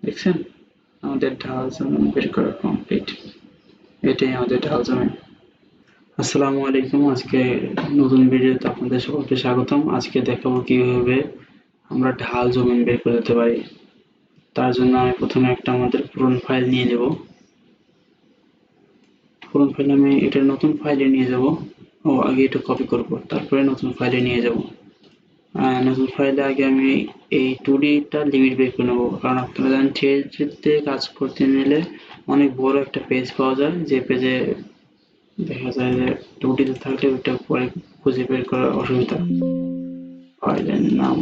দেখছেন আমাদের ঢাল জমিন বের করা কমপ্লিট। এটাই আমাদের ঢাল জমিন। আসসালামু আলাইকুম। আজকে নতুন ভিডিওতে আপনাদের সকলকে স্বাগতম। আজকে দেখাবো কিভাবে আমরা ঢাল জমিন বের করে দিতে পারি। তার জন্য আমি প্রথমে একটা আমাদের পুরনো ফাইল নিয়ে নেব। পুরনো ফাইল আমি এটা নতুন ফাইলে নিয়ে যাব। আগে এটা কপি করব, তারপরে নতুন ফাইলে নিয়ে যাব। নতুন ফাইলে আগে আমি এই 2D-টা লিমিট বের করে নেবো, কারণ আপনারা জানেন থ্রিডিতে কাজ করতে নিলে অনেক বড় একটা পেজ পাওয়া যায়, যে পেজে দেখা যায় যে 2D-তে থাকলে ওইটা পরে খুঁজে বের করার অসুবিধা। ফাইলের নাম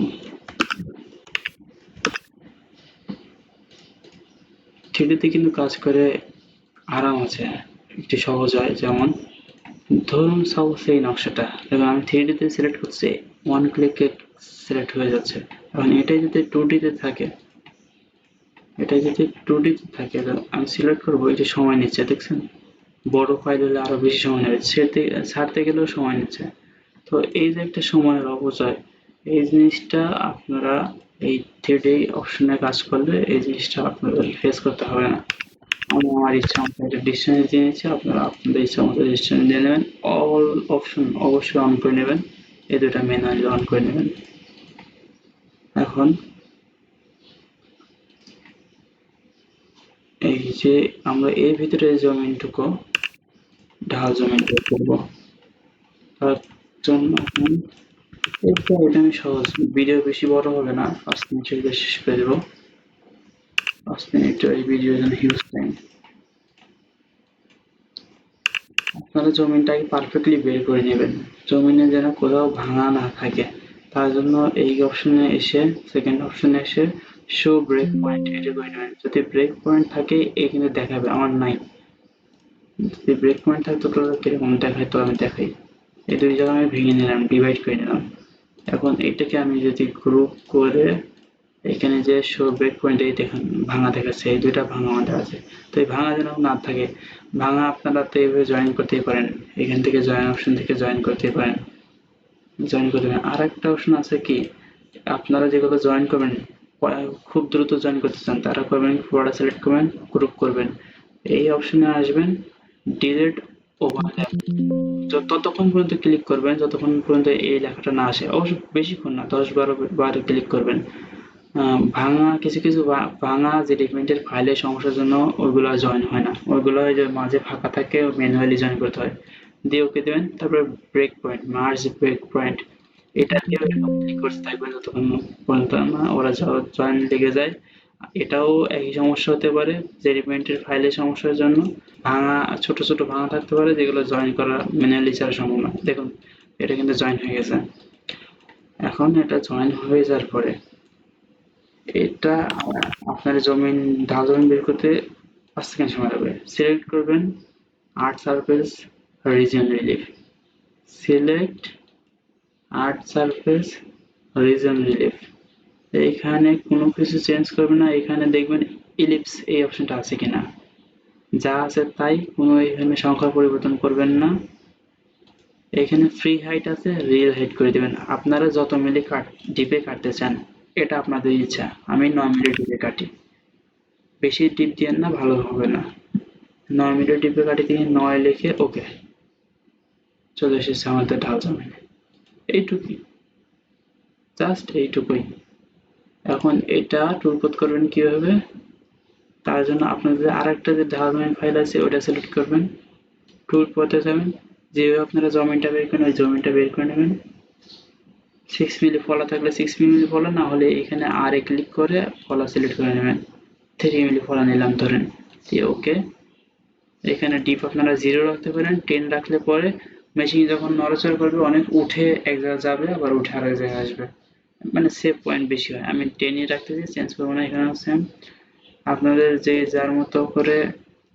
3D-তে কিন্তু কাজ করে আরাম আছে, একটু সহজ হয়। যেমন ধরুন সাপোজ এই নকশাটা দেখুন আমি 3D-তে সিলেক্ট করছি, ওয়ান ক্লিকে সিলেক্ট হয়ে যাচ্ছে। এখন এটাই যদি 2D-তে থাকে, আমি সিলেক্ট করবো, এটা সময় নিচ্ছে দেখছেন। বড় ফাইল হলে আরো বেশি সময় নেবে, ছাড়তে গেলেও সময় নিচ্ছে। তো এই যে একটা সময়ের অপচয়, এই জিনিসটা আপনারা এই 3D অপশনে কাজ করলে এই জিনিসটা আপনাদের ফেস করতে হবে না। আমি আমার ইচ্ছা মতো একটা ডিসটেন্স দিয়ে নিচ্ছি, আপনারা আপনাদের ইচ্ছা মতো ডিসটেন্স দিয়ে নেবেন। অল অপশন অবশ্যই অন করে নেবেন, এই দুটা ম্যানুয়ালি অন করে নেবেন। এখন এই যে আমরা এর ভিতরে জমিনটুকু ঢাল জমিন বের করবো, তার জন্য এটা আমি সহজ, ভিডিও বেশি বড় হবে না, 5 মিনিটের বেশি শেষ করে দেবো। 5 মিনিটের এই ভিডিওর জন্য হিউজ টাইম। আপনারা জমিনটাকে পারফেক্টলি বের করে নেবেন, জমিনে যেন কোথাও ভাঙা না থাকে। তার জন্য এই অপশনে এসে, সেকেন্ড অপশনে এসে শো ব্রেক পয়েন্ট এটা করে নেবেন। যদি ব্রেক পয়েন্ট থাকে এখানে দেখাবে, আমার নাই। যদি ব্রেক পয়েন্ট থাকতো তাহলে কিরকম দেখায়, তো আমি দেখাই। এই দুই জায়গা আমি ভেঙে নিলাম, ডিভাইড করে নিলাম। এখন এটাকে আমি যদি গ্রুপ করে এখানে যে শো ব্রেক পয়েন্ট, এই দেখুন ভাঙা দেখাচ্ছে, এই দুইটা ভাঙা আমাদের আছে। তো এই ভাঙা যেন না থাকে, ভাঙা আপনারা তো এইভাবে জয়েন করতেই পারেন, এখান থেকে জয়েন অপশন থেকে জয়েন করতে পারেন, জয়েন করতে পারেন। আর একটা অপশন আছে কি, আপনারা যেগুলো জয়েন করবেন, খুব দ্রুত জয়েন করতে চান, তারা করবেন ফোল্ডার সিলেক্ট করবেন, গ্রুপ করবেন, এই অপশনে আসবেন, ডিলিট ওভারল্যাপ, ততক্ষণ পর্যন্ত ক্লিক করবেন যতক্ষণ পর্যন্ত এই লেখাটা না আসে। অবশ্য বেশিক্ষণ না, 10-12 বার ক্লিক করবেন। ভাঙা কিছু কিছু ভাঙা যে ডকুমেন্টের ফাইলের সমস্যার জন্য ওইগুলো জয়েন হয় না, ওইগুলো ওই যে মাঝে ফাঁকা থাকে, ম্যানুয়ালি জয়েন করতে হয়। দিয়ে ওকে দেবেন, তারপরে break point, merge break point, এটা দিয়ে ক্লিক করতে থাকবেন যতক্ষণ পর্যন্ত না ওরা জয়েন লেগে যায়। এটাও একই সমস্যা হতে পারে, যে ডকুমেন্টের ফাইলের সমস্যার জন্য ভাঙা, ছোট ছোট ভাঙা থাকতে পারে, যেগুলো জয়েন করা ম্যানুয়ালি ছাড়া সম্ভব না। দেখুন এটা কিন্তু জয়েন হয়ে গেছে। এখন এটা জয়েন হয়ে যাওয়ার পরে এটা আপনার জমিন, ঢাল জমিন বের করতে 5 সেকেন্ড সময় লাগবে। সিলেক্ট করবেন art surface region relief, select art surface region relief. এইখানে কোনো কিছু চেঞ্জ করবেন না, এখানে দেখবেন ইলিপস এই অপশনটা আছে কিনা, যা আছে তাই, কোনো এখানে সংখ্যা পরিবর্তন করবেন না। এখানে ফ্রি হাইট আছে, রিয়েল হাইট করে দিবেন। আপনারা যত মিলি ডিপে কাটতে চান এটা আপনাদের ইচ্ছা, আমি 9 মিলি ডিপে কাটি, বেশি টিপ দিয়েন না, ভালো হবে না। 9 মিলি টিপে কাটি দিয়ে 9 লিখে ওকে, চলে এসেছে আমাদের ঢাল জমিনে। এইটুকুই, জাস্ট এইটুকুই। এখন এটা টুলপথ করবেন কিভাবে, তার জন্য আপনাদের আরেকটা যে ঢাল জমিন ফাইল আছে ওটা সিলেক্ট করবেন, টুলপথে যাবেন, যেভাবে আপনারা জমিনটা বের করেন ওই জমিনটা বের করে নেবেন। 6 মিলি ফলা থাকলে 6 মিলি ফলা, না হলে এখানে আর এ ক্লিক করে ফলা সিলেক্ট করে নেবেন। 3 মিলি ফলা নিলাম ধরেন, দিয়ে ওকে। এখানে ডিপ আপনারা 0 রাখতে পারেন, 10 রাখলে পরে মেশিন যখন নড়াচড়া করবে অনেক উঠে এক জায়গায় যাবে, আবার উঠে আরেক জায়গায় আসবে, মানে সেভ পয়েন্ট বেশি হয়। আমি 10-ই রাখতেছি, চেঞ্জ করবো না, এখানে সেম। আপনাদের যে যার মতো করে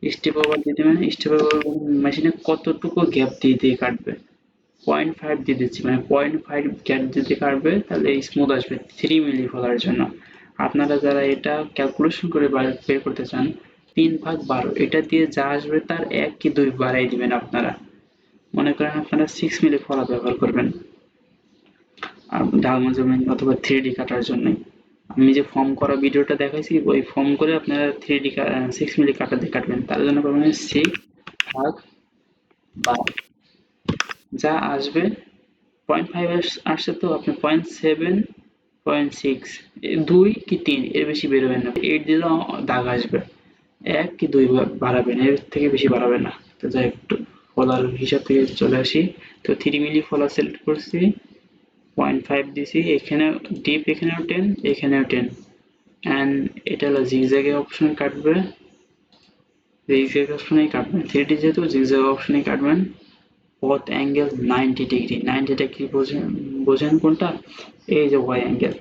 স্টেপ ওভার দিয়ে দেবেন। স্টেপ ওভার মেশিনে কতটুকু গ্যাপ দিয়ে দিয়ে কাটবে, 0.5 দিয়ে দিচ্ছি, মানে 0.5 গ্যাপ যদি কাটবে তাহলে স্মুথ আসবে 3 মিলি ফলার জন্য। আপনারা যারা এটা ক্যালকুলেশন করে বের করতে চান, 3/12 এটা দিয়ে যা আসবে তার 1 কি 2 বাড়াই দিবেন আপনারা। মনে করেন আপনারা 6 মিলি ফলা ব্যবহার করবেন ঢাল জমিন অথবা 3D কাটার জন্য, আমি যে ফর্ম করা ভিডিওটা দেখাইছি ওই ফর্ম করে আপনারা 3D 6 মিলি কাটা দিয়ে কাটবেন। তার জন্য করবেন 6 ভাগ 12, যা আসবে 0.5 আসছে তো আপনি 0.7, 0.6, 2 কি 3 এর বেশি বেরোবেন না। 8 দিলেও দাগ আসবে। 1 কি 2 বাড়াবেন, এর থেকে বেশি বাড়াবেন না। তো যাই একটু ফলার হিসাব থেকে চলে আসি। তো 3 মিলি ফলা সিলেক্ট করছি, 0.5 দিছি, এখানে ডিপ, এখানেও 10, এখানেও 10, অ্যান্ড এটা হলো জিগজ্যাগ অপশন কাটবে, জিগজ্যাগ অপশনেই কাটবেন, 3D যেহেতু জিগজ্যাগ অপশনেই কাটবেন। পথ অ্যাঙ্গেল 90 ডিগ্রি, 90 ডিগ্রি বোঝেন, বোঝেন কোনটা? এই যে ওয়াই অ্যাঙ্গেল,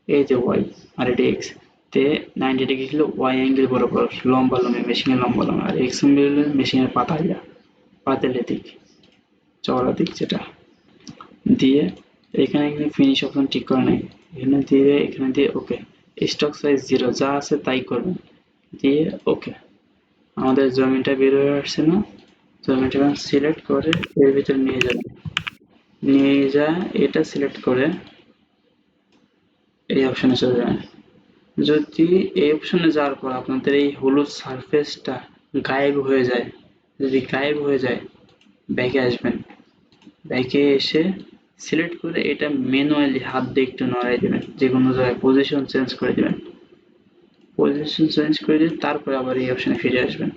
এই যে ওয়াই আর এটা এক্স, তে 90 ডিগ্রি হলো ওয়াই অ্যাঙ্গেল বরাবর লম্বা লম্বা মেশিনের লম্বা লম্বা, আর এক্স অ্যাঙ্গেল হলো মেশিনের পাতালিয়া, পাতালে দিক, চওড়া দিক যেটা। দিয়ে এখানে কিন্তু ফিনিশ অপশন ঠিক করে নাই, এখানে দিয়ে, এখানে দিয়ে ওকে। স্টক সাইজ 0, যা আছে তাই করবেন, দিয়ে ওকে। আমাদের জমিটা বের হয়ে আসছে না? জমিটা সিলেক্ট করে এর ভিতরে নিয়ে যাবেন, নিয়ে যা এটা সিলেক্ট করে এই অপশনে চলে যাবেন। যদি এই অপশনে যাওয়ার পর আপনাদের এই হলুদ সারফেসটা গায়েব হয়ে যায়, যদি গায়েব হয়ে যায়, ব্যাকে আসবেন, ব্যাকে এসে সিলেক্ট করে এটা ম্যানুয়ালি হাত দিয়ে একটু নড়াই দেবেন, যে কোনো জায়গায় পজিশন চেঞ্জ করে দেবেন, পজিশন চেঞ্জ করে দিয়ে তারপরে আবার এই অপশনে ফিরে আসবেন।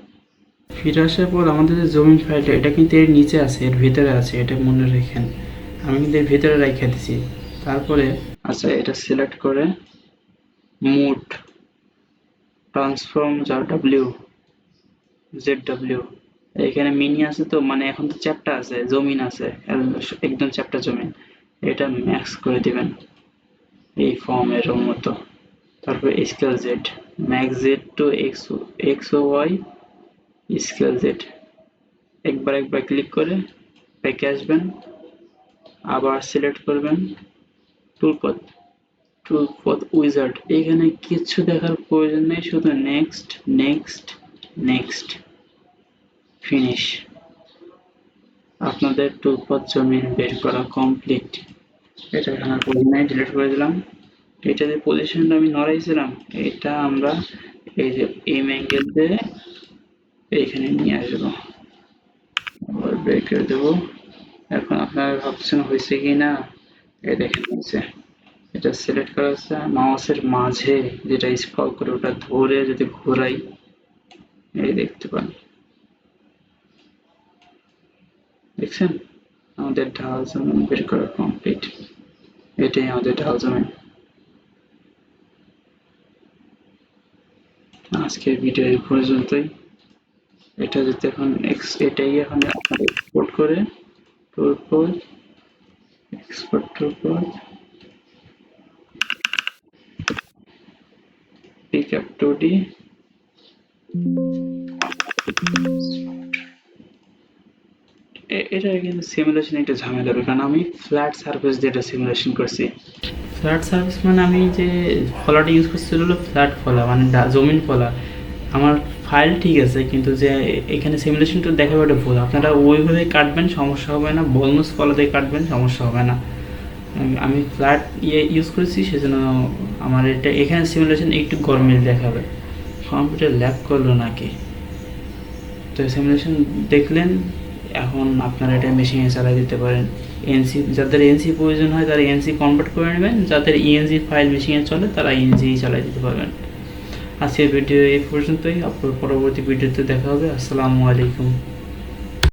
ফিরে আসার পর আমাদের যে জমিন ফাইলটা, এটা কিন্তু এর নিচে আছে, এর ভিতরে আছে, এটা মনে রাখেন। আমি কিন্তু এর ভিতরে রেখে দিছি। তারপরে আচ্ছা, এটা সিলেক্ট করে মুড ট্রান্সফর্ম যা ডাব্লিউ জেড ডাব্লিউ, এখানে মিনি আছে তো, মানে এখন তো চ্যাপ্টা আছে, জমিন আছে, একদম চ্যাপ্টা জমিন, এটা ম্যাক্স করে দিবেন এই ফর্মের মতো। তারপর scale Z, max Z to X, X ও ওয়াই, স্কেল জেড, একবার একবার ক্লিক করে ব্যাকে আসবেন, আবার সিলেক্ট করবেন টুলপথ, টুলপথ উইজার্ড, এখানে কিছু দেখার প্রয়োজন নেই, শুধু নেক্সট নেক্সট নেক্সট, ফিনিশ। আপনাদের টুলপথ জমিন বের করা কমপ্লিট। এটা এখানে প্রয়োজন নেই, ডিলিট করে দিলাম। এটা যে পজিশনটা আমি নড়াইছিলাম, এটা আমরা এই যে এম অ্যাঙ্গেল দিয়ে এইখানে নিয়ে আসবো, আবার বের করে দেবো। এখন আপনারা ভাবছেন হয়েছে কি না, এই দেখেন হয়েছে। এটা সিলেক্ট করা আছে, মাউসের মাঝে যেটা স্ক্রল করে ওটা ধরে যদি ঘোরাই, এই দেখতে পান, দেখছেন? আমাদের ঢাল জমিন বের করা কমপ্লিট। এটাই আমাদের ঢাল জমিন। আজকের ভিডিও এই পর্যন্তই। এটা যদি এখন এটাই এখন আপনার এক্সপোর্ট করে টুলপথ, এক্সপোর্ট টুলপথ, পিকআপ 2D, এটা কিন্তু সিমুলেশন একটা ঝামেলা হবে, কারণ আমি ফ্ল্যাট সারফেস দিয়ে এটা সিমুলেশন করছি। ফ্ল্যাট সারফেস মানে আমি যে ফলাটা ইউজ করছি হলো ফ্ল্যাট ফলা, মানে জমিন ফলা। আমার ফাইল ঠিক আছে, কিন্তু যে এখানে সিমুলেশনটা দেখাবে ওটা ভুল। আপনারা ওইভাবে কাটবেন, সমস্যা হবে না, বলনুস ফলা দিয়ে কাটবেন, সমস্যা হবে না। আমি ফ্ল্যাট ইউজ করেছি, সেজন্য আমার এটা এখানে সিমুলেশন একটু গরমিল দেখাবে। কম্পিউটার ল্যাগ করলো নাকি? তো সিমুলেশন দেখলেন, এখন আপনারা এটা মেশিনে চালাই দিতে পারেন। এনসি, যাদের এনসি প্রয়োজন হয় তারা এনসি কনভার্ট করে নেবেন, যাদের ইএনজি ফাইল মেশিনে চলে তারা ইএনজি চালাই দিতে পারবেন। আজকের ভিডিও এই পর্যন্তই, আপনার পরবর্তী ভিডিওতে দেখা হবে। আসসালামু আলাইকুম।